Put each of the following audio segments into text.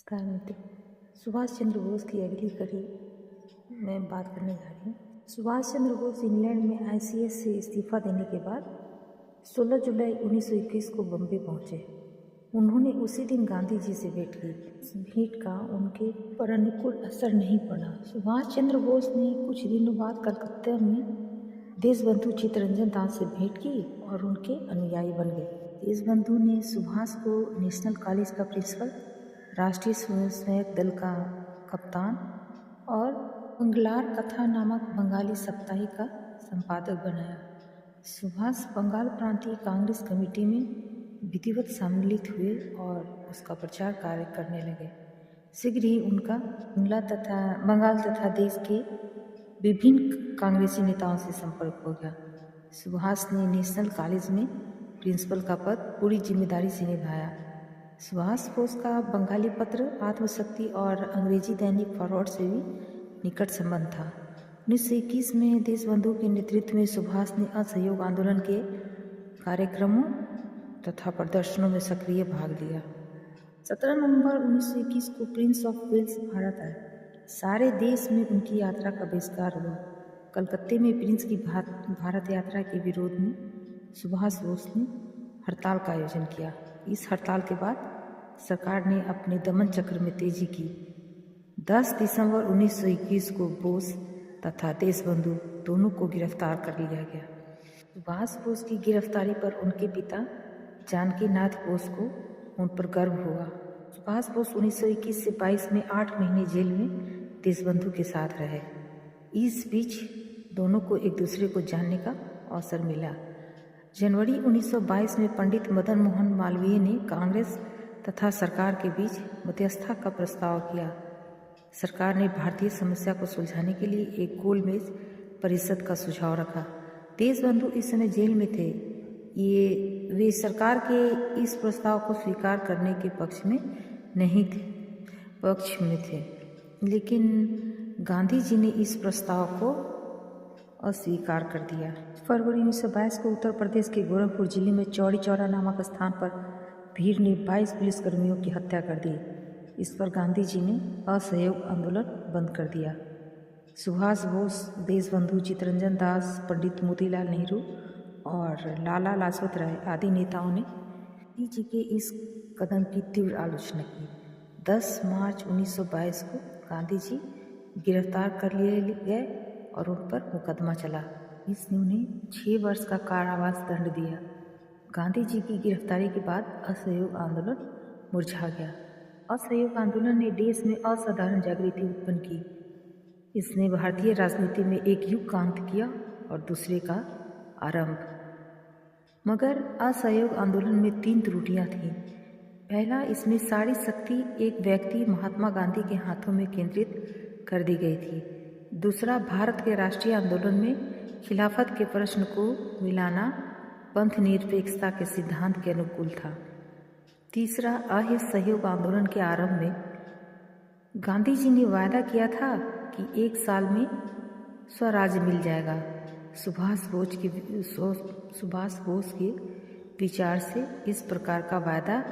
नमस्कार मित्रों। सुभाष चंद्र बोस की अगली कड़ी मैं बात करने जा रही हूँ। सुभाष चंद्र बोस इंग्लैंड में आईसीएस से इस्तीफा देने के बाद 16 जुलाई 1921 को बम्बई पहुँचे। उन्होंने उसी दिन गांधी जी से भेंट की। इस भेंट का उनके पर अनुकूल असर नहीं पड़ा। सुभाष चंद्र बोस ने कुछ दिनों बाद कलकत्ता में देशबंधु चित्तरंजन दास से भेंट की और उनके अनुयायी बन गए। देशबंधु ने सुभाष को नेशनल कॉलेज का प्रिंसिपल, राष्ट्रीय स्वयंसेवक दल का कप्तान और बंगलार कथा नामक बंगाली साप्ताहिक का संपादक बनाया। सुभाष बंगाल प्रांतीय कांग्रेस कमेटी में विधिवत सम्मिलित हुए और उसका प्रचार कार्य करने लगे। शीघ्र ही उनका बंगाल तथा देश के विभिन्न कांग्रेसी नेताओं से संपर्क हो गया। सुभाष ने नेशनल कॉलेज में प्रिंसिपल का पद पूरी जिम्मेदारी से निभाया। सुभाष बोस का बंगाली पत्र आत्मशक्ति और अंग्रेजी दैनिक फॉरवर्ड से भी निकट संबंध था। 1921 में देशबंधु के नेतृत्व में सुभाष ने असहयोग आंदोलन के कार्यक्रमों तथा प्रदर्शनों में सक्रिय भाग लिया। 17 नवंबर 1921 को प्रिंस ऑफ वेल्स भारत आए। सारे देश में उनकी यात्रा का बहिष्कार हुआ। कलकत्ते में प्रिंस की भारत यात्रा के विरोध में सुभाष बोस ने हड़ताल का आयोजन किया। इस हड़ताल के बाद सरकार ने अपने दमन चक्र में तेजी की। 10 दिसंबर 1921 को बोस तथा देशबंधु दोनों को गिरफ्तार कर लिया गया। सुभाष बोस की गिरफ्तारी पर उनके पिता जानकीनाथ बोस को उन पर गर्व हुआ। सुभाष बोस 1921 से 22 में 8 महीने जेल में देशबंधु के साथ रहे। इस बीच दोनों को एक दूसरे को जानने का अवसर मिला। जनवरी 1922 में पंडित मदन मोहन मालवीय ने कांग्रेस तथा सरकार के बीच मध्यस्थता का प्रस्ताव किया। सरकार ने भारतीय समस्या को सुलझाने के लिए एक गोलमेज परिषद का सुझाव रखा। देशबंधु इस समय जेल में थे। वे सरकार के इस प्रस्ताव को स्वीकार करने के पक्ष में थे, लेकिन गांधी जी ने इस प्रस्ताव को अस्वीकार कर दिया। फरवरी 1922 को उत्तर प्रदेश के गोरखपुर जिले में चौड़ी चौरा नामक स्थान पर भीड़ ने 22 पुलिसकर्मियों की हत्या कर दी। इस पर गांधी जी ने असहयोग आंदोलन बंद कर दिया। सुभाष बोस, देशबंधु चित्तरंजन दास, पंडित मोतीलाल नेहरू और लाला लाजपत राय आदि नेताओं ने गांधी जी के इस कदम की तीव्र आलोचना की। 10 मार्च 1922 को गांधी जी गिरफ्तार कर लिए गए और उन पर मुकदमा चला। इसने उन्हें 6 वर्ष का कारावास दंड दिया। गांधी जी की गिरफ्तारी के बाद असहयोग आंदोलन मुरझा गया। असहयोग आंदोलन ने देश में असाधारण जागृति उत्पन्न की। इसने भारतीय राजनीति में एक युग का अंत किया और दूसरे का आरंभ। मगर असहयोग आंदोलन में 3 त्रुटियां थीं। पहला, इसमें सारी शक्ति एक व्यक्ति महात्मा गांधी के हाथों में केंद्रित कर दी गई थी। दूसरा, भारत के राष्ट्रीय आंदोलन में खिलाफत के प्रश्न को मिलाना पंथ निरपेक्षता के सिद्धांत के अनुकूल था। तीसरा, असहयोग आंदोलन के आरंभ में गांधी जी ने वायदा किया था कि 1 साल में स्वराज्य मिल जाएगा। सुभाष बोस के विचार से इस प्रकार का वायदा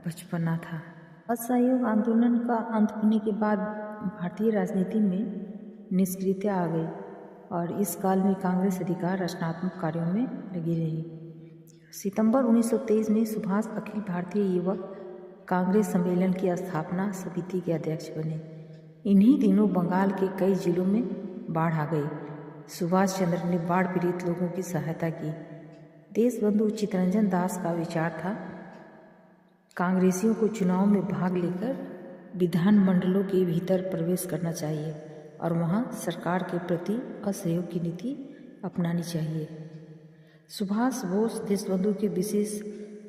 बचपना था। असहयोग आंदोलन का अंत होने के बाद भारतीय राजनीति में निष्क्रियता आ गई और इस काल में कांग्रेस अधिकार रचनात्मक कार्यों में लगी रही। सितंबर 1923 में सुभाष अखिल भारतीय युवक कांग्रेस सम्मेलन की स्थापना समिति के अध्यक्ष बने। इन्हीं दिनों बंगाल के कई जिलों में बाढ़ आ गई। सुभाष चंद्र ने बाढ़ पीड़ित लोगों की सहायता की। देशबंधु चित्तरंजन दास का विचार था कांग्रेसियों को चुनाव में भाग लेकर विधानमंडलों के भीतर प्रवेश करना चाहिए और वहां सरकार के प्रति असहयोग की नीति अपनानी चाहिए। सुभाष बोस देशबंधु के विशेष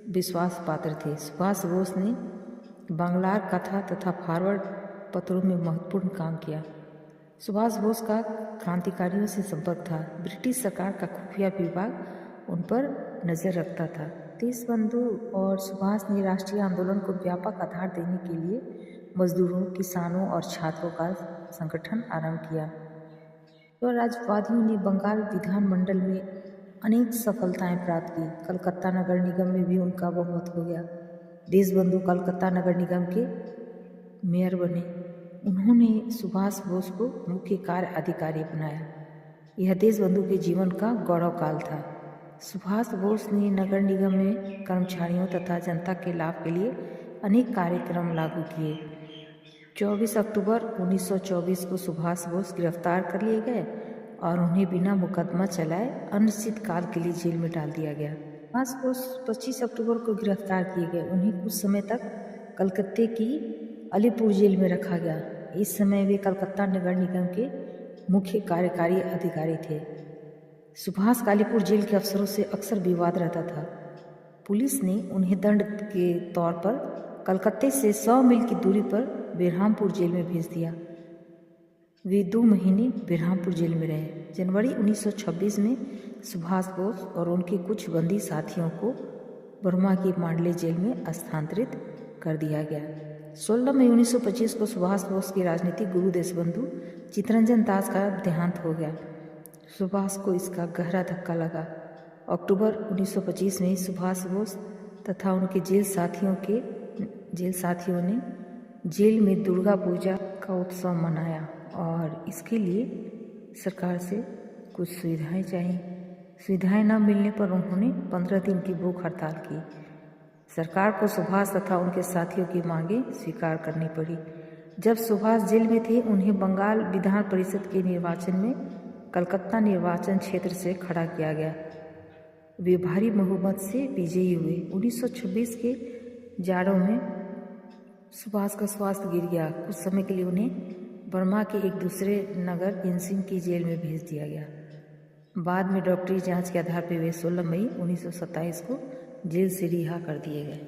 विश्वास पात्र थे। सुभाष बोस ने बंगलार कथा तथा फॉरवर्ड पत्रों में महत्वपूर्ण काम किया। सुभाष बोस का क्रांतिकारियों से संपर्क था। ब्रिटिश सरकार का खुफिया विभाग उन पर नजर रखता था। देशबंधु और सुभाष ने राष्ट्रीय आंदोलन को व्यापक आधार देने के लिए मजदूरों, किसानों और छात्रों का संगठन आरंभ किया। स्वराज्यवादियों ने बंगाल विधानमंडल में अनेक सफलताएं प्राप्त की। कलकत्ता नगर निगम में भी उनका बहुमत हो गया। देशबंधु कलकत्ता नगर निगम के मेयर बने। उन्होंने सुभाष बोस को मुख्य कार्य अधिकारी बनाया। यह देशबंधु के जीवन का गौरव काल था। सुभाष बोस ने नगर निगम में कर्मचारियों तथा जनता के लाभ के लिए अनेक कार्यक्रम लागू किए। 24 अक्टूबर 1924 को सुभाष बोस गिरफ्तार कर लिए गए और उन्हें बिना मुकदमा चलाए अनिश्चित काल के लिए जेल में डाल दिया गया। सुभाष बोस 25 अक्टूबर को गिरफ्तार किए गए। उन्हें कुछ समय तक कलकत्ते की अलीपुर जेल में रखा गया। इस समय वे कलकत्ता नगर निगम के मुख्य कार्यकारी अधिकारी थे। सुभाष कालीपुर जेल के अफसरों से अक्सर विवाद रहता था। पुलिस ने उन्हें दंड के तौर पर कलकत्ते से 100 मील की दूरी पर बेरहामपुर जेल में भेज दिया। वे 2 महीने बेरहामपुर जेल में रहे। जनवरी 1926 में सुभाष बोस और उनके कुछ बंदी साथियों को बर्मा की मांडले जेल में स्थानांतरित कर दिया गया। 16 मई 1925 को सुभाष बोस के राजनीतिक गुरु देशबंधु चित्तरंजन दास का देहांत हो गया। सुभाष को इसका गहरा धक्का लगा। अक्टूबर 1925 में सुभाष बोस तथा उनके जेल साथियों ने जेल में दुर्गा पूजा का उत्सव मनाया और इसके लिए सरकार से कुछ सुविधाएं चाहिए। सुविधाएं न मिलने पर उन्होंने 15 दिन की भूख हड़ताल की। सरकार को सुभाष तथा उनके साथियों की मांगें स्वीकार करनी पड़ी। जब सुभाष जेल में थे, उन्हें बंगाल विधान परिषद के निर्वाचन में कलकत्ता निर्वाचन क्षेत्र से खड़ा किया गया। वे भारी बहुमत से विजयी हुए। 1926 के जाड़ों में सुभाष का स्वास्थ्य गिर गया। कुछ समय के लिए उन्हें बर्मा के एक दूसरे नगर इंसिंग की जेल में भेज दिया गया। बाद में डॉक्टरी जांच के आधार पर वे 16 मई 1927 को जेल से रिहा कर दिए गए।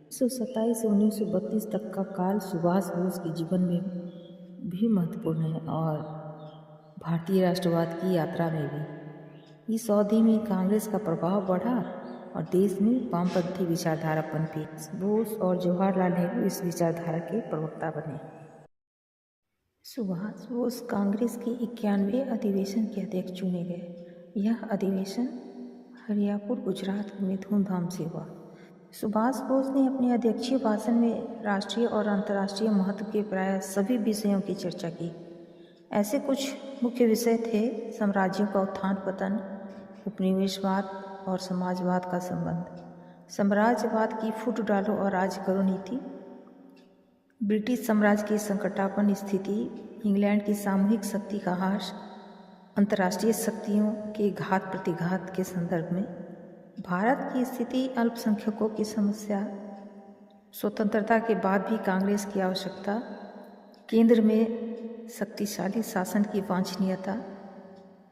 1927 से 1932 तक का काल सुभाष बोस के जीवन में भी महत्वपूर्ण है और भारतीय राष्ट्रवाद की यात्रा में भी। इस अवधि में कांग्रेस का प्रभाव बढ़ा और देश में वामपंथी विचारधारा पनपी। बोस और जवाहरलाल नेहरू इस विचारधारा के प्रवक्ता बने। सुभाष बोस कांग्रेस के 91वें अधिवेशन के अध्यक्ष चुने गए। यह अधिवेशन हरियापुर, गुजरात में धूमधाम से हुआ। सुभाष बोस ने अपने अध्यक्षीय भाषण में राष्ट्रीय और अंतर्राष्ट्रीय महत्व के प्राय सभी विषयों की चर्चा की। ऐसे कुछ मुख्य विषय थे: साम्राज्यों का उत्थान पतन, उपनिवेशवाद और समाजवाद का संबंध, साम्राज्यवाद की फूट डालो और राज करो नीति, ब्रिटिश साम्राज्य की संकटापन्न स्थिति, इंग्लैंड की सामूहिक शक्ति का ह्रास, अंतर्राष्ट्रीय शक्तियों के घात प्रतिघात के संदर्भ में, भारत की स्थिति, अल्पसंख्यकों की समस्या, स्वतंत्रता के बाद भी कांग्रेस की आवश्यकता, केंद्र में शक्तिशाली शासन की वांछनीयता,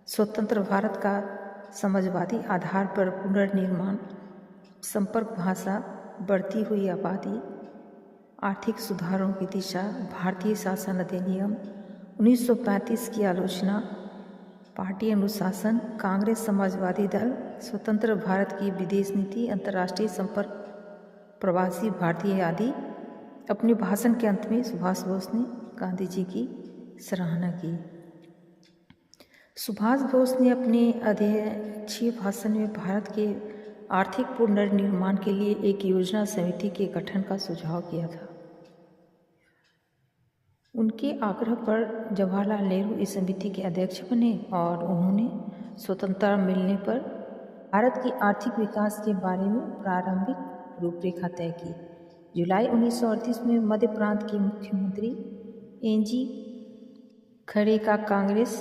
स्वतंत्र भारत का समाजवादी आधार पर पुनर्निर्माण, संपर्क भाषा, बढ़ती हुई आबादी, आर्थिक सुधारों की दिशा, भारतीय शासन अधिनियम 1935 की आलोचना, पार्टी अनुशासन, कांग्रेस समाजवादी दल, स्वतंत्र भारत की विदेश नीति, अंतर्राष्ट्रीय संपर्क, प्रवासी भारतीय आदि। अपने भाषण के अंत में सुभाष बोस ने गांधी जी की सराहना की। सुभाष बोस ने अपने अध्यक्षीय भाषण में भारत के आर्थिक पुनर्निर्माण के लिए एक योजना समिति के गठन का सुझाव किया था। उनके आग्रह पर जवाहरलाल नेहरू इस समिति के अध्यक्ष बने और उन्होंने स्वतंत्रता मिलने पर भारत की आर्थिक विकास के बारे में प्रारंभिक रूपरेखा तय की। जुलाई 1938 में मध्य प्रांत के मुख्यमंत्री एन.जी. खरे का कांग्रेस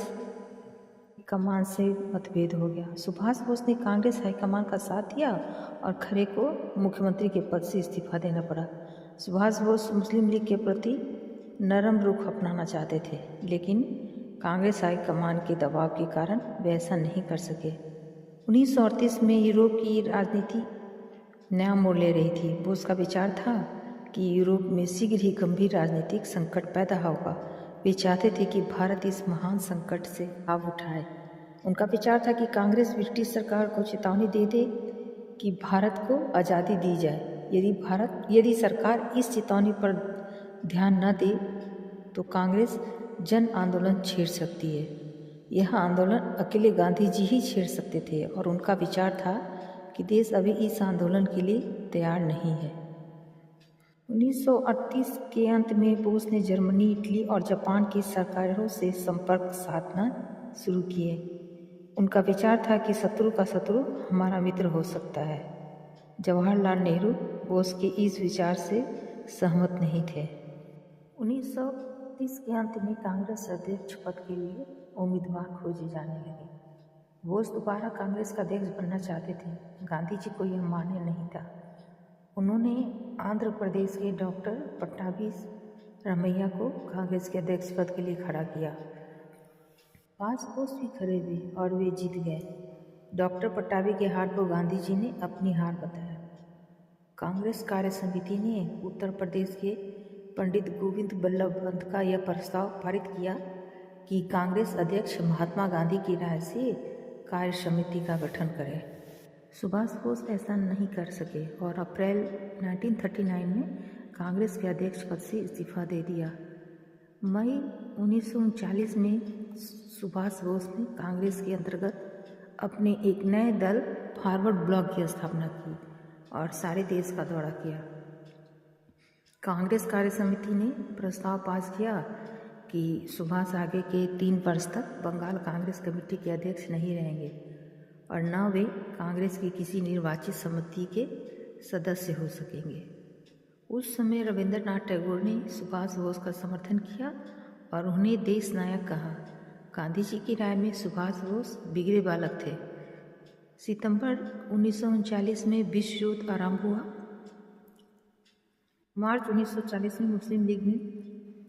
कमान से मतभेद हो गया। सुभाष बोस ने कांग्रेस हाईकमान का साथ दिया और खरे को मुख्यमंत्री के पद से इस्तीफा देना पड़ा। सुभाष बोस मुस्लिम लीग के प्रति नरम रुख अपनाना चाहते थे, लेकिन कांग्रेस हाईकमान के दबाव के कारण वे ऐसा नहीं कर सके। 1938 में यूरोप की राजनीति नया मोड़ ले रही थी। बोस का विचार था कि यूरोप में शीघ्र ही गंभीर राजनीतिक संकट पैदा होगा। वे चाहते थे कि भारत इस महान संकट से लाभ उठाए। उनका विचार था कि कांग्रेस ब्रिटिश सरकार को चेतावनी दे दे कि भारत को आज़ादी दी जाए। यदि सरकार इस चेतावनी पर ध्यान न दे तो कांग्रेस जन आंदोलन छेड़ सकती है। यह आंदोलन अकेले गांधी जी ही छेड़ सकते थे और उनका विचार था कि देश अभी इस आंदोलन के लिए तैयार नहीं है। 1938 के अंत में बोस ने जर्मनी, इटली और जापान की सरकारों से संपर्क साधना शुरू किए। उनका विचार था कि शत्रु का शत्रु हमारा मित्र हो सकता है। जवाहरलाल नेहरू बोस के इस विचार से सहमत नहीं थे। 1930 के अंत में कांग्रेस अध्यक्ष पद के लिए उम्मीदवार खोजे जाने लगे। बोस दोबारा कांग्रेस का अध्यक्ष बनना चाहते थे। गांधी जी को यह मान्य नहीं था। उन्होंने आंध्र प्रदेश के डॉक्टर पट्टाभी रामैया को कांग्रेस के अध्यक्ष पद के लिए खड़ा किया। 5 पोस्ट भी खड़े हुए और वे जीत गए। डॉक्टर पट्टाभी के हार को गांधी जी ने अपनी हार बताया। कांग्रेस कार्य समिति ने उत्तर प्रदेश के पंडित गोविंद बल्लभ पंत का यह प्रस्ताव पारित किया कि कांग्रेस अध्यक्ष महात्मा गांधी की राय से कार्य समिति का गठन करें। सुभाष बोस ऐसा नहीं कर सके और अप्रैल 1939 में कांग्रेस के अध्यक्ष पद से इस्तीफा दे दिया। मई 1939 में सुभाष बोस ने कांग्रेस के अंतर्गत अपने एक नए दल फॉरवर्ड ब्लॉक की स्थापना की और सारे देश का दौरा किया। कांग्रेस कार्य समिति ने प्रस्ताव पास किया कि सुभाष आगे के 3 वर्ष तक बंगाल कांग्रेस कमेटी के अध्यक्ष नहीं रहेंगे और न वे कांग्रेस की किसी निर्वाचित समिति के सदस्य हो सकेंगे। उस समय रविंद्रनाथ टैगोर ने सुभाष बोस का समर्थन किया और उन्हें देश नायक कहा। गांधी जी की राय में सुभाष बोस बिगड़े बालक थे। सितंबर 1939 में विश्व युद्ध आरंभ हुआ। मार्च 1940 में मुस्लिम लीग ने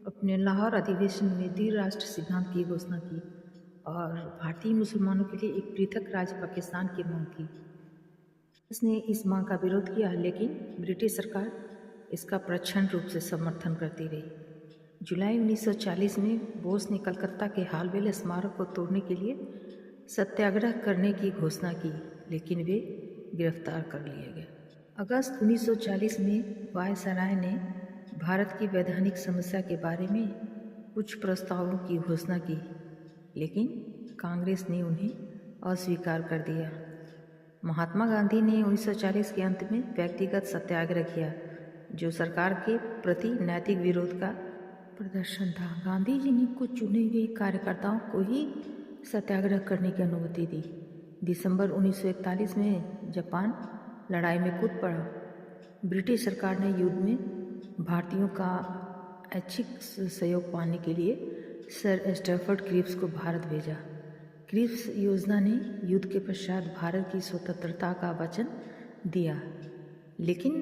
अपने लाहौर अधिवेशन में द्विराष्ट्र सिद्धांत की घोषणा की और भारतीय मुसलमानों के लिए एक पृथक राज्य पाकिस्तान की मांग की। उसने इस मांग का विरोध किया, लेकिन ब्रिटिश सरकार इसका प्रच्छन्न रूप से समर्थन करती रही। जुलाई 1940 में बोस ने कलकत्ता के हालवेल स्मारक को तोड़ने के लिए सत्याग्रह करने की घोषणा की, लेकिन वे गिरफ्तार कर लिए गए। अगस्त 1940 में वायसराय ने भारत की वैधानिक समस्या के बारे में कुछ प्रस्तावों की घोषणा की, लेकिन कांग्रेस ने उन्हें अस्वीकार कर दिया। महात्मा गांधी ने 1940 के अंत में व्यक्तिगत सत्याग्रह किया, जो सरकार के प्रति नैतिक विरोध का प्रदर्शन था। गांधी जी ने कुछ चुने हुए कार्यकर्ताओं को ही सत्याग्रह करने की अनुमति दी। दिसंबर 1941 में जापान लड़ाई में कूद पड़ा। ब्रिटिश सरकार ने युद्ध में भारतीयों का ऐच्छिक सहयोग पाने के लिए सर स्टैफर्ड क्रिप्स को भारत भेजा। क्रिप्स योजना ने युद्ध के पश्चात भारत की स्वतंत्रता का वचन दिया, लेकिन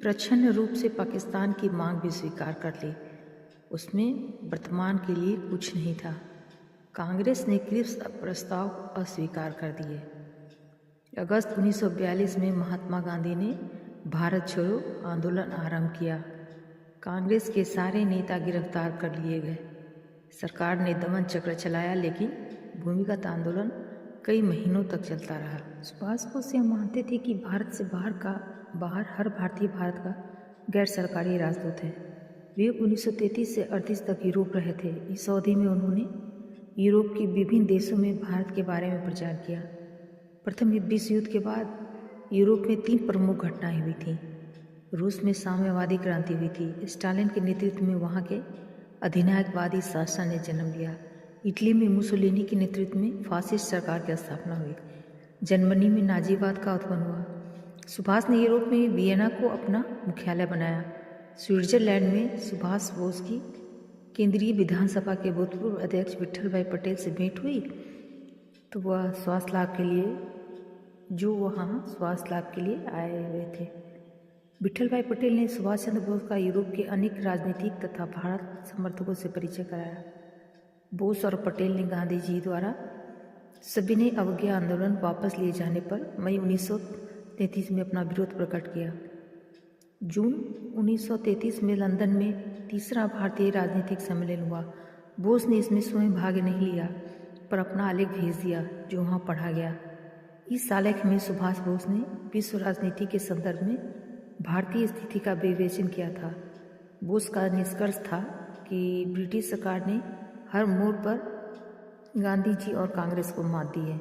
प्रच्छन्न रूप से पाकिस्तान की मांग भी स्वीकार कर ली। उसमें वर्तमान के लिए कुछ नहीं था। कांग्रेस ने क्रिप्स प्रस्ताव अस्वीकार कर दिए। अगस्त 1942 में महात्मा गांधी ने भारत छोड़ो आंदोलन आरंभ किया। कांग्रेस के सारे नेता गिरफ्तार कर लिए गए। सरकार ने दमन चक्र चलाया, लेकिन भूमिगत आंदोलन कई महीनों तक चलता रहा। सुभाष बोस यह मानते थे कि भारत से बाहर हर भारतीय भारत का गैर सरकारी राजदूत है। वे 1933 से 38 तक यूरोप रहे थे। इस अवधि में उन्होंने यूरोप के विभिन्न देशों में भारत के बारे में प्रचार किया। प्रथम विश्व युद्ध के बाद यूरोप में 3 प्रमुख घटनाएं हुई थीं। रूस में साम्यवादी क्रांति हुई थी। स्टालिन के नेतृत्व में वहाँ के अधिनायकवादी शासन ने जन्म लिया। इटली में मुसोलिनी के नेतृत्व में फासिस्ट सरकार की स्थापना हुई। जर्मनी में नाजीवाद का उत्पन्न हुआ। सुभाष ने यूरोप में वियना को अपना मुख्यालय बनाया। स्विट्जरलैंड में सुभाष बोस की केंद्रीय विधानसभा के भूतपूर्व अध्यक्ष विट्ठल भाई पटेल से भेंट हुई, तो वह स्वास्थ्य लाभ के लिए आए हुए थे। विट्ठल भाई पटेल ने सुभाष चंद्र बोस का यूरोप के अनेक राजनीतिक तथा भारत समर्थकों से परिचय कराया। बोस और पटेल ने गांधी जी द्वारा सविनय अवज्ञा आंदोलन वापस लिए जाने पर मई 1933 में अपना विरोध प्रकट किया। जून 1933 में लंदन में तीसरा भारतीय राजनीतिक सम्मेलन हुआ। बोस ने इसमें स्वयं भाग नहीं लिया, पर अपना आलेख भेज दिया, जो वहाँ पढ़ा गया। इस आलेख में सुभाष बोस ने विश्व राजनीति के संदर्भ में भारतीय स्थिति का विवेचन किया था। बोस का निष्कर्ष था कि ब्रिटिश सरकार ने हर मोड़ पर गांधी जी और कांग्रेस को मात दी है।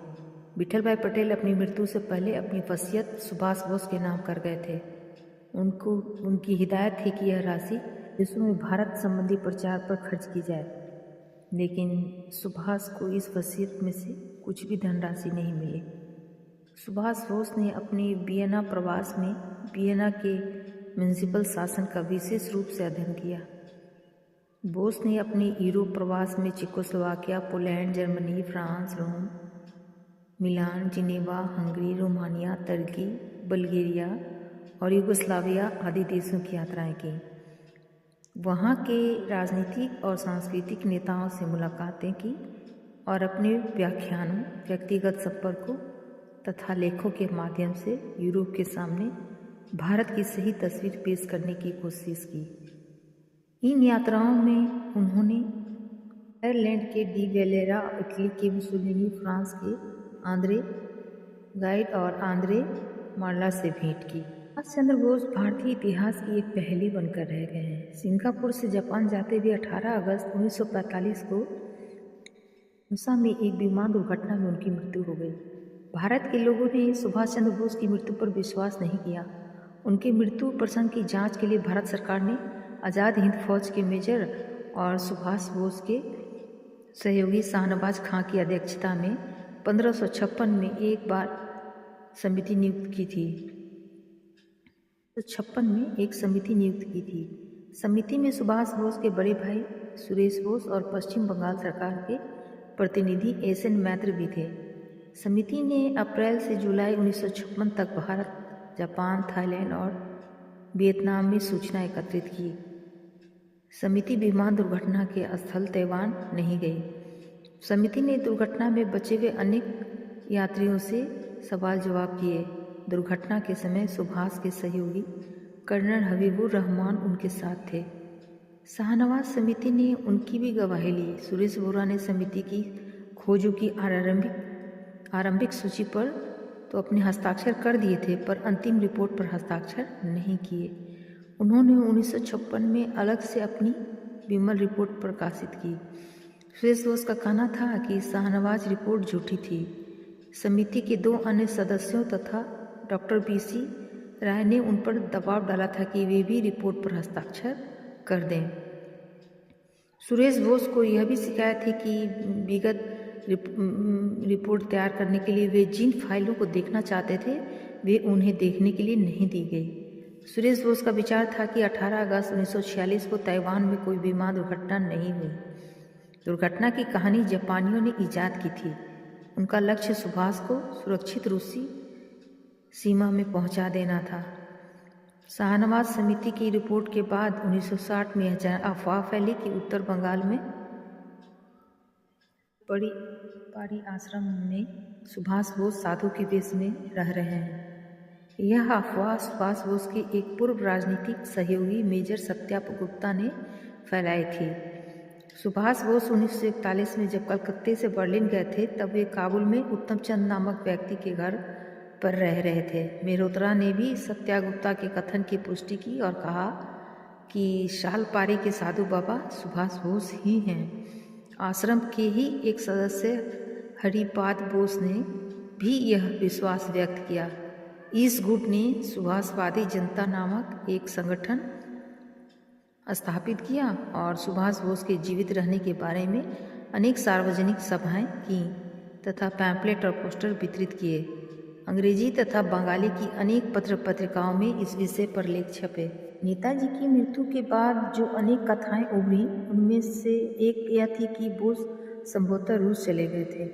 विट्ठल भाई पटेल अपनी मृत्यु से पहले अपनी वसीयत सुभाष बोस के नाम कर गए थे। उनको उनकी हिदायत थी कि यह राशि देशों में भारत संबंधी प्रचार पर खर्च की जाए, लेकिन सुभाष को इस वसीयत में से कुछ भी धनराशि नहीं मिली। सुभाष बोस ने अपने वियना प्रवास में वियना के म्युनिसिपल शासन का विशेष रूप से अध्ययन किया। बोस ने अपने यूरोप प्रवास में चेकोस्लोवाकिया, पोलैंड, जर्मनी, फ्रांस, रोम, मिलान, जिनेवा, हंगरी, रोमानिया, तुर्की, बल्गेरिया और युगोस्लाविया आदि देशों की यात्राएं की। वहाँ के राजनीतिक और सांस्कृतिक नेताओं से मुलाकातें की और अपने व्याख्यानों, व्यक्तिगत संपर्कों तथा लेखों के माध्यम से यूरोप के सामने भारत की सही तस्वीर पेश करने की कोशिश की। इन यात्राओं में उन्होंने आयरलैंड के डी वेलेरा, इटली के मुसोलिनी, फ्रांस के आंद्रे गाइड और आंद्रे मार्ला से भेंट की। सुभाष चंद्र बोस भारतीय इतिहास की एक पहेली बनकर रह गए हैं। सिंगापुर से जापान जाते हुए 18 अगस्त 1945 को उषा में एक विमान दुर्घटना में उनकी मृत्यु हो गई। भारत के लोगों ने सुभाष चंद्र बोस की मृत्यु पर विश्वास नहीं किया। उनकी मृत्यु प्रसंग की जांच के लिए भारत सरकार ने आज़ाद हिंद फौज के मेजर और सुभाष बोस के सहयोगी शाहनवाज खां की अध्यक्षता में 1556 में एक बार समिति नियुक्त की थी। 1956 में एक समिति नियुक्त की थी। समिति में सुभाष बोस के बड़े भाई सुरेश बोस और पश्चिम बंगाल सरकार के प्रतिनिधि एस.एन. मैत्र भी थे। समिति ने अप्रैल से जुलाई 1956 तक भारत, जापान, थाईलैंड और वियतनाम में सूचना एकत्रित की। समिति विमान दुर्घटना के स्थल ताइवान नहीं गई। समिति ने दुर्घटना में बचे हुए अनेक यात्रियों से सवाल जवाब किए। दुर्घटना के समय सुभाष के सहयोगी कर्नल हबीबुर रहमान उनके साथ थे। शाहनवाज समिति ने उनकी भी गवाही ली। सुरेश बोरा ने समिति की खोजों की आरंभिक सूची पर तो अपने हस्ताक्षर कर दिए थे, पर अंतिम रिपोर्ट पर हस्ताक्षर नहीं किए। उन्होंने 1956 में अलग से अपनी विमल रिपोर्ट प्रकाशित की। सुरेश बोस का कहना था कि शाहनवाज रिपोर्ट झूठी थी। समिति के 2 अन्य सदस्यों तथा डॉक्टर बी.सी. राय ने उन पर दबाव डाला था कि वे भी रिपोर्ट पर हस्ताक्षर कर दें। सुरेश बोस को यह भी शिकायत थी कि विगत रिपोर्ट तैयार करने के लिए वे जिन फाइलों को देखना चाहते थे वे उन्हें देखने के लिए नहीं दी गई। सुरेश बोस का विचार था कि 18 अगस्त 1946 को ताइवान में कोई विमान दुर्घटना नहीं हुई। दुर्घटना की कहानी जापानियों ने ईजाद की थी। उनका लक्ष्य सुभाष को सुरक्षित रूसी सीमा में पहुंचा देना था। शाहनवाज समिति की रिपोर्ट के बाद 1960 में अफवाह फैली कि उत्तर बंगाल में बड़ी पारी आश्रम में सुभाष बोस साधु के वेश में रह रहे हैं। यह अफवाह सुभाष बोस के एक पूर्व राजनीतिक सहयोगी मेजर सत्याप गुप्ता ने फैलाई थी। सुभाष बोस 1941 में जब कलकत्ते से बर्लिन गए थे तब वे काबुल में उत्तम चंद नामक व्यक्ति के घर पर रह रहे थे। मेहरोत्रा ने भी सत्या गुप्ता के कथन की पुष्टि की और कहा कि शालपारी के साधु बाबा सुभाष बोस ही हैं। आश्रम के ही एक सदस्य हरिपाद बोस ने भी यह विश्वास व्यक्त किया। इस गुट ने सुभाषवादी जनता नामक एक संगठन स्थापित किया और सुभाष बोस के जीवित रहने के बारे में अनेक सार्वजनिक सभाएं की तथा पैम्पलेट और पोस्टर वितरित किए। अंग्रेजी तथा बंगाली की अनेक पत्र पत्रिकाओं में इस विषय पर लेख छपे। नेताजी की मृत्यु के बाद जो अनेक कथाएं उभरी उनमें से एक यह थी कि बोस संभवतः रूस चले गए थे।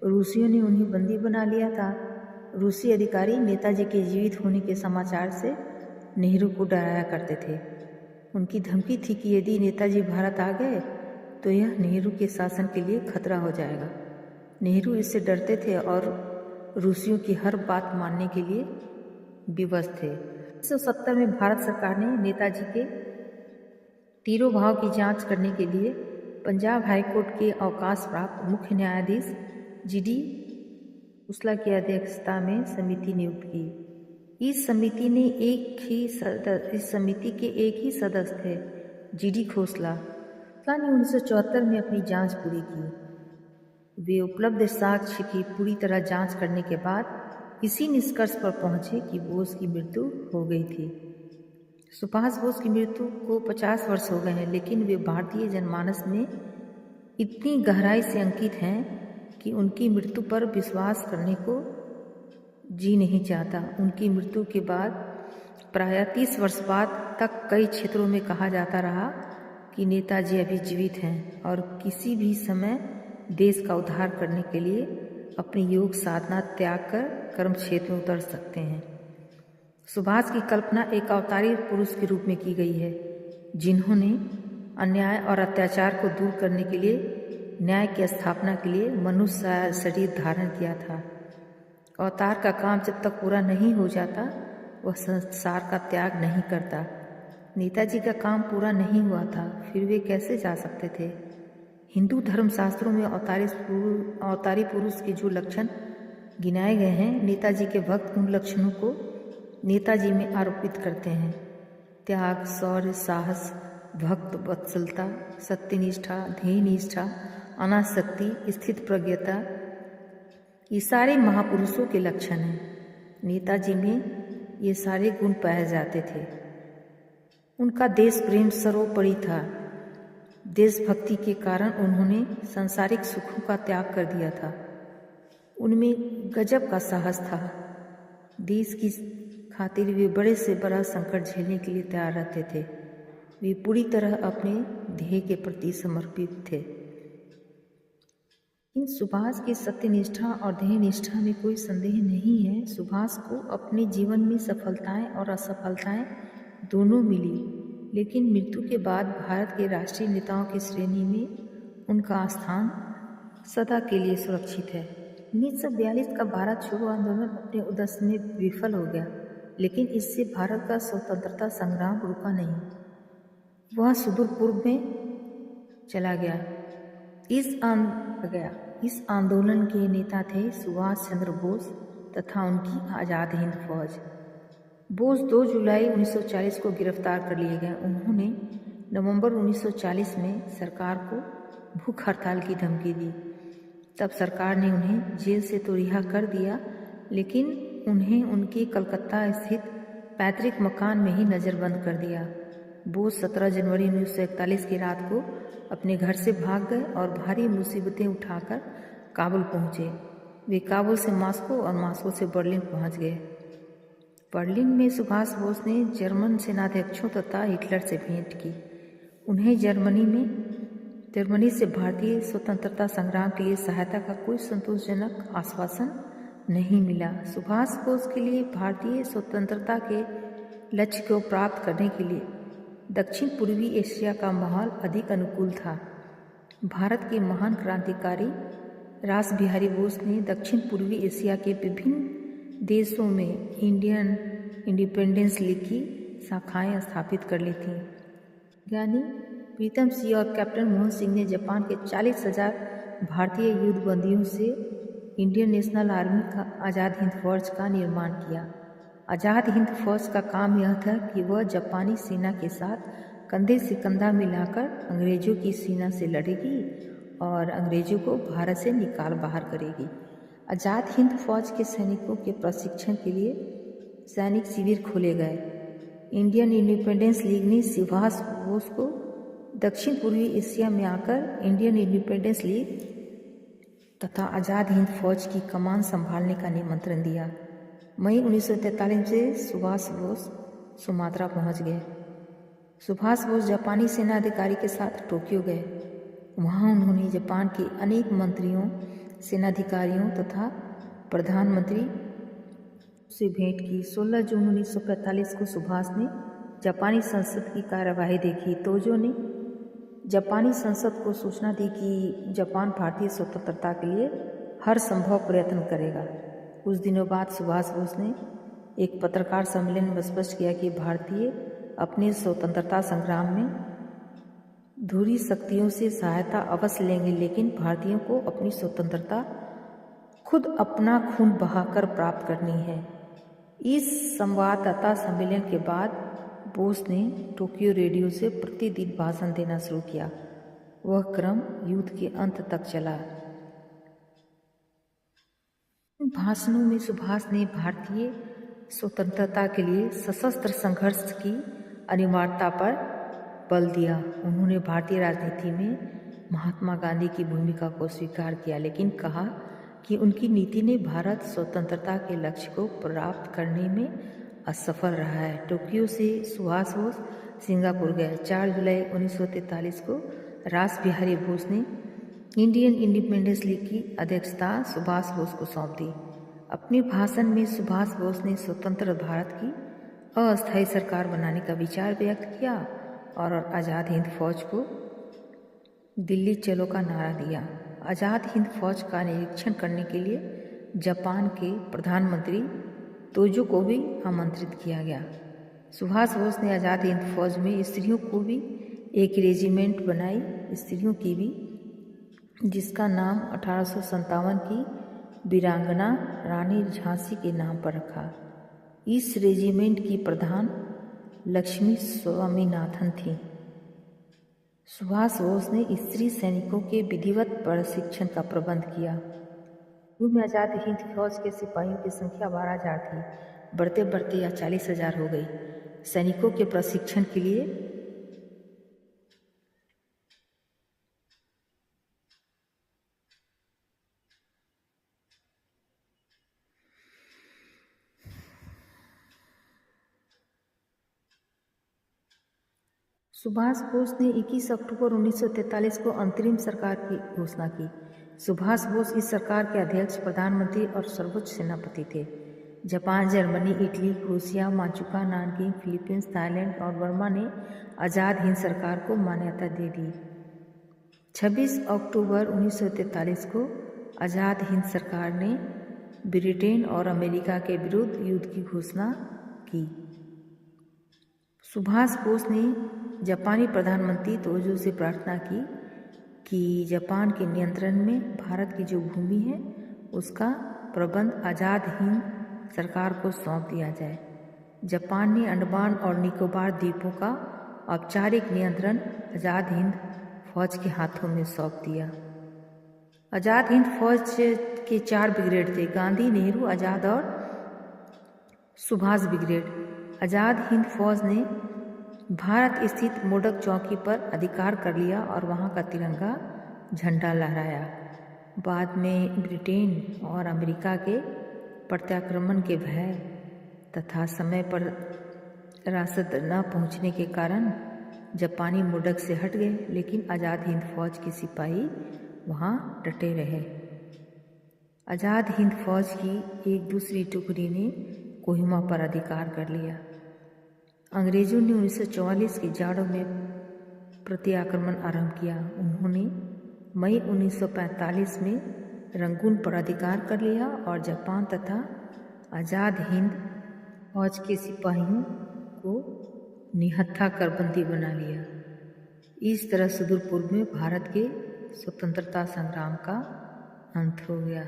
रूसियों ने उन्हें बंदी बना लिया था। रूसी अधिकारी नेताजी के जीवित होने के समाचार से नेहरू को डराया करते थे। उनकी धमकी थी कि यदि नेताजी भारत आ गए तो यह नेहरू के शासन के लिए खतरा हो जाएगा। नेहरू इससे डरते थे और रूसियों की हर बात मानने के लिए विवश थे। 1970 में भारत सरकार ने नेताजी के तिरोभाव की जांच करने के लिए पंजाब हाईकोर्ट के अवकाश प्राप्त मुख्य न्यायाधीश जी.डी. उस्ला की अध्यक्षता में समिति नियुक्त की। इस समिति के एक ही सदस्य थे, जी.डी. खोसला। खोसला ने 1974 में अपनी जांच पूरी की। वे उपलब्ध साक्ष्य की पूरी तरह जांच करने के बाद इसी निष्कर्ष पर पहुंचे कि बोस की मृत्यु हो गई थी। सुभाष बोस की मृत्यु को 50 वर्ष हो गए हैं, लेकिन वे भारतीय जनमानस में इतनी गहराई से अंकित हैं कि उनकी मृत्यु पर विश्वास करने को जी नहीं चाहता। उनकी मृत्यु के बाद प्रायः 30 वर्ष बाद तक कई क्षेत्रों में कहा जाता रहा कि नेताजी अभी जीवित हैं और किसी भी समय देश का उद्धार करने के लिए अपनी योग साधना त्याग कर कर्म क्षेत्र में उतर सकते हैं। सुभाष की कल्पना एक अवतारी पुरुष के रूप में की गई है, जिन्होंने अन्याय और अत्याचार को दूर करने के लिए, न्याय की स्थापना के लिए मनुष्य शरीर धारण किया था। अवतार का काम जब तक पूरा नहीं हो जाता, वह संसार का त्याग नहीं करता। नेताजी का काम पूरा नहीं हुआ था, फिर वे कैसे जा सकते थे? हिंदू धर्मशास्त्रों में अवतारी पुरुष के जो लक्षण गिनाए गए हैं, नेताजी के भक्त उन लक्षणों को नेताजी में आरोपित करते हैं। त्याग, शौर्य, साहस, भक्त वत्सलता, सत्यनिष्ठा, ध्येय निष्ठा, अनासक्ति, स्थित प्रज्ञता, ये सारे महापुरुषों के लक्षण हैं। नेताजी में ये सारे गुण पाए जाते थे। उनका देश प्रेम सर्वोपरि था। देशभक्ति के कारण उन्होंने सांसारिक सुखों का त्याग कर दिया था। उनमें गजब का साहस था। देश की खातिर वे बड़े से बड़ा संकट झेलने के लिए तैयार रहते थे। वे पूरी तरह अपने ध्येय के प्रति समर्पित थे। इन सुभाष की सत्यनिष्ठा और ध्येय निष्ठा में कोई संदेह नहीं है। सुभाष को अपने जीवन में सफलताएं और असफलताएं दोनों मिली, लेकिन मृत्यु के बाद भारत के राष्ट्रीय नेताओं की श्रेणी में उनका स्थान सदा के लिए सुरक्षित है। 1942 का भारत छोड़ो आंदोलन अपने उद्देश्य में विफल हो गया, लेकिन इससे भारत का स्वतंत्रता संग्राम रुका नहीं, वह सुदूर पूर्व में चला गया। इस आंदोलन के नेता थे सुभाष चंद्र बोस तथा उनकी आज़ाद हिंद फौज। बोस 2 जुलाई 1940 को गिरफ्तार कर लिए गए। उन्होंने नवंबर 1940 में सरकार को भूख हड़ताल की धमकी दी। तब सरकार ने उन्हें जेल से तो रिहा कर दिया, लेकिन उन्हें उनके कलकत्ता स्थित पैतृक मकान में ही नज़रबंद कर दिया। बोस 17 जनवरी 1941 की रात को अपने घर से भाग गए और भारी मुसीबतें उठाकर काबुल पहुँचे। वे काबुल से मॉस्को और मॉस्को से बर्लिन पहुँच गए। बर्लिन में सुभाष बोस ने जर्मन सेनाध्यक्षों तथा हिटलर से भेंट की। उन्हें जर्मनी से भारतीय स्वतंत्रता संग्राम के लिए सहायता का कोई संतोषजनक आश्वासन नहीं मिला। सुभाष बोस के लिए भारतीय स्वतंत्रता के लक्ष्य को प्राप्त करने के लिए दक्षिण पूर्वी एशिया का माहौल अधिक अनुकूल था। भारत के महान क्रांतिकारी रास बिहारी बोस ने दक्षिण पूर्वी एशिया के विभिन्न देशों में इंडियन इंडिपेंडेंस लीग की शाखाएं स्थापित कर ली थीं। ज्ञानी प्रीतम सिंह और कैप्टन मोहन सिंह ने जापान के 40,000 भारतीय युद्ध बंदियों से इंडियन नेशनल आर्मी का आज़ाद हिंद फौज का निर्माण किया। आज़ाद हिंद फौज का काम यह था कि वह जापानी सेना के साथ कंधे से कंधा मिलाकर अंग्रेजों की सेना से लड़ेगी और अंग्रेजों को भारत से निकाल बाहर करेगी। आज़ाद हिंद फौज के सैनिकों के प्रशिक्षण के लिए सैनिक शिविर खोले गए। इंडियन इंडिपेंडेंस लीग ने सुभाष बोस को दक्षिण पूर्वी एशिया में आकर इंडियन इंडिपेंडेंस लीग तथा आज़ाद हिंद फौज की कमान संभालने का निमंत्रण दिया। मई 1943 से सुभाष बोस सुमात्रा पहुंच गए। सुभाष बोस जापानी सेना अधिकारी के साथ टोक्यो गए। वहां उन्होंने जापान के अनेक मंत्रियों, सेनाधिकारियों तथा प्रधानमंत्री से भेंट की। 16 जून 1945 को सुभाष ने जापानी संसद की कार्यवाही देखी। तोजो ने जापानी संसद को सूचना दी कि जापान भारतीय स्वतंत्रता के लिए हर संभव प्रयत्न करेगा। कुछ दिनों बाद सुभाष बोस ने एक पत्रकार सम्मेलन में स्पष्ट किया कि भारतीय अपने स्वतंत्रता संग्राम में धुरी शक्तियों से सहायता अवश्य लेंगे, लेकिन भारतीयों को अपनी स्वतंत्रता खुद अपना खून बहाकर प्राप्त करनी है। इस संवाददाता सम्मेलन के बाद बोस ने टोक्यो रेडियो से प्रतिदिन भाषण देना शुरू किया। वह क्रम युद्ध के अंत तक चला। इन भाषणों में सुभाष ने भारतीय स्वतंत्रता के लिए सशस्त्र संघर्ष की अनिवार्यता पर बल दिया। उन्होंने भारतीय राजनीति में महात्मा गांधी की भूमिका को स्वीकार किया, लेकिन कहा कि उनकी नीति ने भारत स्वतंत्रता के लक्ष्य को प्राप्त करने में असफल रहा है। टोक्यो से सुभाष बोस सिंगापुर गए। 4 जुलाई 1943 को रास बिहारी बोस ने इंडियन इंडिपेंडेंस लीग की अध्यक्षता सुभाष बोस को सौंप दी। अपने भाषण में सुभाष बोस ने स्वतंत्र भारत की अस्थायी सरकार बनाने का विचार व्यक्त किया और आज़ाद हिंद फौज को दिल्ली चलो का नारा दिया। आज़ाद हिंद फौज का निरीक्षण करने के लिए जापान के प्रधानमंत्री तोजो को भी आमंत्रित किया गया। सुभाष बोस ने आज़ाद हिंद फौज में स्त्रियों को भी एक रेजिमेंट बनाई, स्त्रियों की भी, जिसका नाम 1857 की वीरांगना रानी झांसी के नाम पर रखा। इस रेजिमेंट की प्रधान लक्ष्मी स्वामीनाथन थी। सुभाष बोस ने स्त्री सैनिकों के विधिवत प्रशिक्षण का प्रबंध किया। शुरू में आज़ाद हिंद फौज के सिपाहियों की संख्या 12,000 थी। बढ़ते बढ़ते यह 40,000 हो गई। सैनिकों के प्रशिक्षण के लिए सुभाष बोस ने 21 अक्टूबर 1943 को अंतरिम सरकार की घोषणा की। सुभाष बोस इस सरकार के अध्यक्ष, प्रधानमंत्री और सर्वोच्च सेनापति थे। Japan, Germany, Italy, Croatia, Manchukuo, Nanking, Philippines, Thailand और बर्मा ने आज़ाद हिंद सरकार को मान्यता दे दी। 26 अक्टूबर 1943 को आज़ाद हिंद सरकार ने ब्रिटेन और अमेरिका के विरुद्ध युद्ध की घोषणा की। सुभाष बोस ने जापानी प्रधानमंत्री तोजो से प्रार्थना की कि जापान के नियंत्रण में भारत की जो भूमि है उसका प्रबंध आज़ाद हिंद सरकार को सौंप दिया जाए। जापान ने अंडमान और निकोबार द्वीपों का औपचारिक नियंत्रण आज़ाद हिंद फौज के हाथों में सौंप दिया। आज़ाद हिंद फौज के 4 ब्रिगेड थे, गांधी, नेहरू, आज़ाद और सुभाष ब्रिगेड। आज़ाद हिंद फौज ने भारत स्थित मोडक चौकी पर अधिकार कर लिया और वहां का तिरंगा झंडा लहराया। बाद में ब्रिटेन और अमेरिका के प्रत्याक्रमण के भय तथा समय पर रासद न पहुंचने के कारण जापानी मोडक से हट गए, लेकिन आज़ाद हिंद फौज के सिपाही वहां डटे रहे। आज़ाद हिंद फौज की एक दूसरी टुकड़ी ने कोहिमा पर अधिकार कर लिया। अंग्रेजों ने 1944 के जाड़ों में प्रत्याक्रमण आरंभ किया। उन्होंने मई 1945 में रंगून पर अधिकार कर लिया और जापान तथा आज़ाद हिंद फौज के सिपाहियों को निहत्था कर बंदी बना लिया। इस तरह सुदूर पूर्व में भारत के स्वतंत्रता संग्राम का अंत हो गया।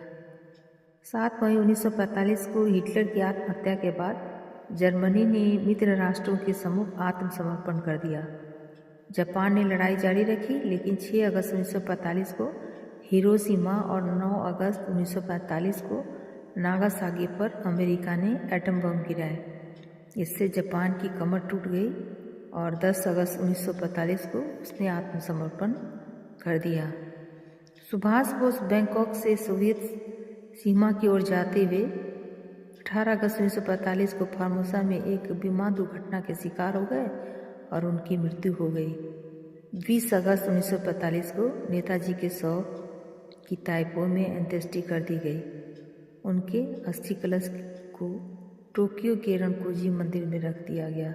7 मई 1945 को हिटलर की आत्महत्या के बाद जर्मनी ने मित्र राष्ट्रों के सम्मुख आत्मसमर्पण कर दिया। जापान ने लड़ाई जारी रखी, लेकिन 6 अगस्त 1945 को हिरोशिमा और 9 अगस्त 1945 को नागासाकी पर अमेरिका ने एटम बम गिराए। इससे जापान की कमर टूट गई और 10 अगस्त 1945 को उसने आत्मसमर्पण कर दिया। सुभाष बोस बैंकॉक से सोवियत सीमा की ओर जाते हुए 18 अगस्त 1945 को फार्मोसा में एक विमान दुर्घटना के शिकार हो गए और उनकी मृत्यु हो गई। 20 अगस्त 1945 को नेताजी के शव की ताइपो में अंत्येष्टि कर दी गई। उनके अस्थि कलश को टोक्यो के रणकोजी मंदिर में रख दिया गया।